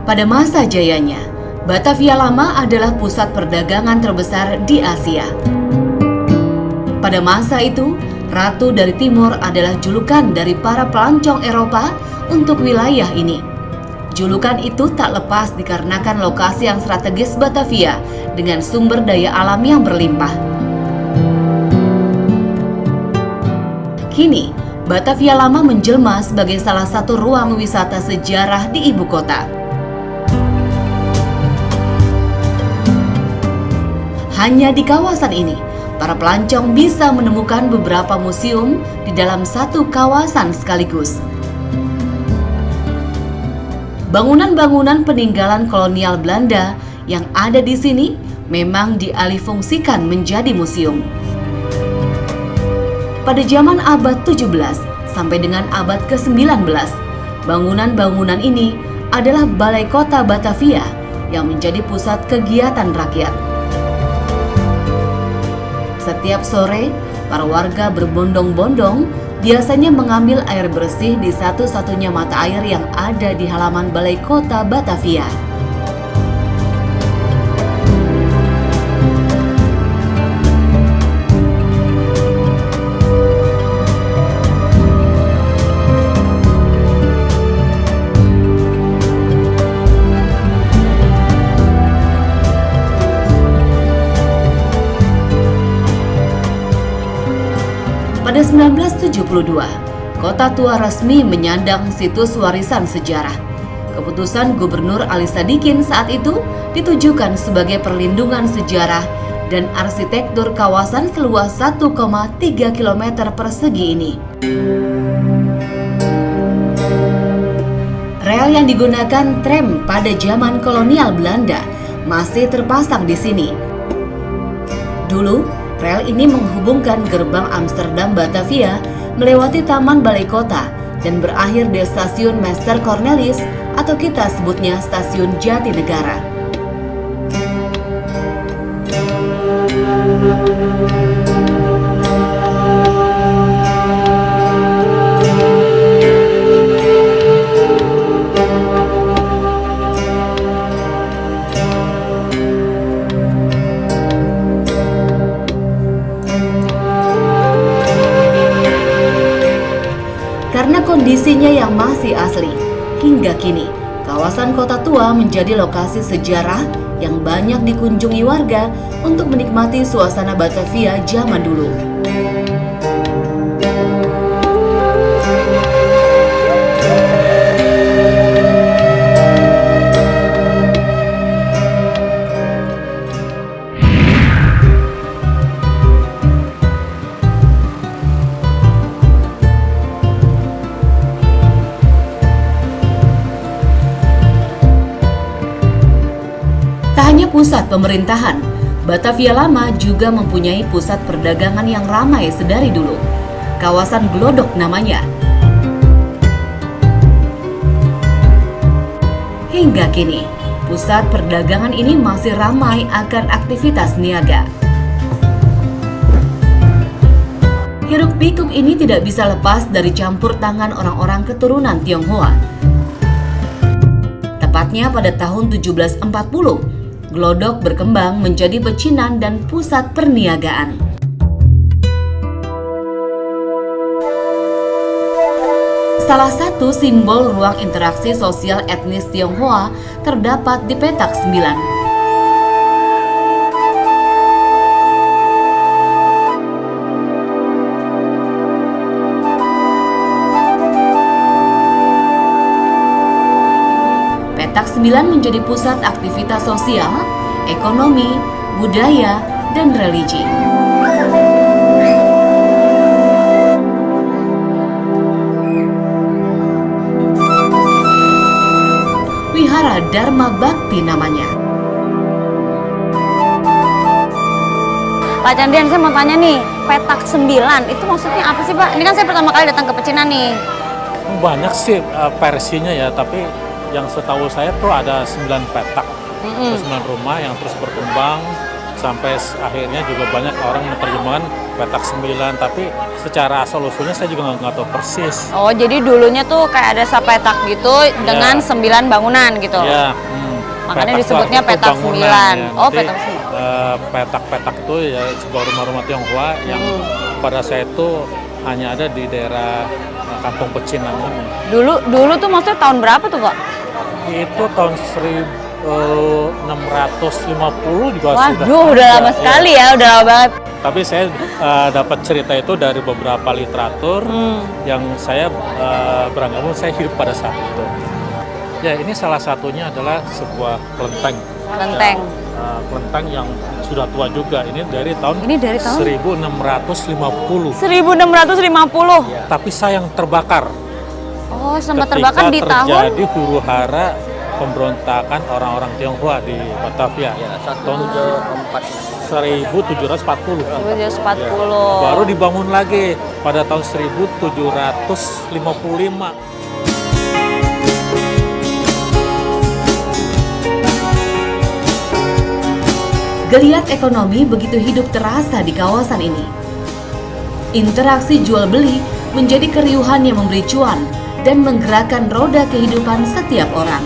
Pada masa jayanya, Batavia Lama adalah pusat perdagangan terbesar di Asia. Pada masa itu, Ratu dari Timur adalah julukan dari para pelancong Eropa untuk wilayah ini. Julukan itu tak lepas dikarenakan lokasi yang strategis Batavia dengan sumber daya alam yang berlimpah. Kini, Batavia Lama menjelma sebagai salah satu ruang wisata sejarah di ibu kota. Hanya di kawasan ini, para pelancong bisa menemukan beberapa museum di dalam satu kawasan sekaligus. Bangunan-bangunan peninggalan kolonial Belanda yang ada di sini memang dialihfungsikan menjadi museum. Pada zaman abad 17 sampai dengan abad ke-19, bangunan-bangunan ini adalah Balai Kota Batavia yang menjadi pusat kegiatan rakyat. Setiap sore, para warga berbondong-bondong biasanya mengambil air bersih di satu-satunya mata air yang ada di halaman Balai Kota Batavia. Pada 1972, Kota Tua resmi menyandang situs warisan sejarah. Keputusan Gubernur Ali Sadikin saat itu ditujukan sebagai perlindungan sejarah dan arsitektur kawasan seluas 1,3 km persegi ini. Rel yang digunakan tram pada zaman kolonial Belanda masih terpasang di sini. Dulu, rel ini menghubungkan gerbang Amsterdam Batavia melewati Taman Balai Kota dan berakhir di Stasiun Meester Cornelis atau kita sebutnya Stasiun Jatinegara. Karena kondisinya yang masih asli, hingga kini kawasan Kota Tua menjadi lokasi sejarah yang banyak dikunjungi warga untuk menikmati suasana Batavia zaman dulu. Hanya pusat pemerintahan, Batavia Lama juga mempunyai pusat perdagangan yang ramai sedari dulu. Kawasan Glodok namanya. Hingga kini, pusat perdagangan ini masih ramai akan aktivitas niaga. Hiruk-pikuk ini tidak bisa lepas dari campur tangan orang-orang keturunan Tionghoa. Tepatnya pada tahun 1740, Glodok berkembang menjadi pecinan dan pusat perniagaan. Salah satu simbol ruang interaksi sosial etnis Tionghoa terdapat di petak 9. Petak 9 menjadi pusat aktivitas sosial, ekonomi, budaya, dan religi. Wihara Dharma Bhakti namanya. Pak Candian, saya mau tanya nih, petak 9 itu maksudnya apa sih Pak? Ini kan saya pertama kali datang ke Pecinan nih. Banyak sih versinya ya, tapi yang setahu saya tuh ada 9 petak, 9 rumah yang terus berkembang sampai akhirnya juga banyak orang menerjemahkan petak 9, tapi secara asal usulnya saya juga nggak tahu persis. Oh, jadi dulunya tuh kayak ada sepetak gitu dengan 9 bangunan gitu. Iya. Makanya Petak disebutnya itu petak bangunan, 9. ya. Oh, Nanti, petak 9. petak-petak itu ya sebuah rumah-rumah Tionghoa yang pada saya itu hanya ada di daerah Kampung Pecinan ini. Dulu tuh maksudnya tahun berapa tuh Pak? Itu tahun 1650 juga sudah. Waduh, udah lama sekali ya, udah lama banget. Tapi saya dapat cerita itu dari beberapa literatur yang saya beranggapan saya hidup pada saat itu. Ya, ini salah satunya adalah sebuah kelenteng. Kelenteng. Kelenteng yang sudah tua juga. Ini dari tahun 1650. 1650. Tapi sayang terbakar. Oh, sempat terbakar di tahun terjadi huru-hara pemberontakan orang-orang Tionghoa di Batavia. Tahun 1740. 1740. Baru dibangun lagi pada tahun 1755. Geliat ekonomi begitu hidup terasa di kawasan ini. Interaksi jual beli menjadi keriuhan yang memberi cuan dan menggerakkan roda kehidupan setiap orang.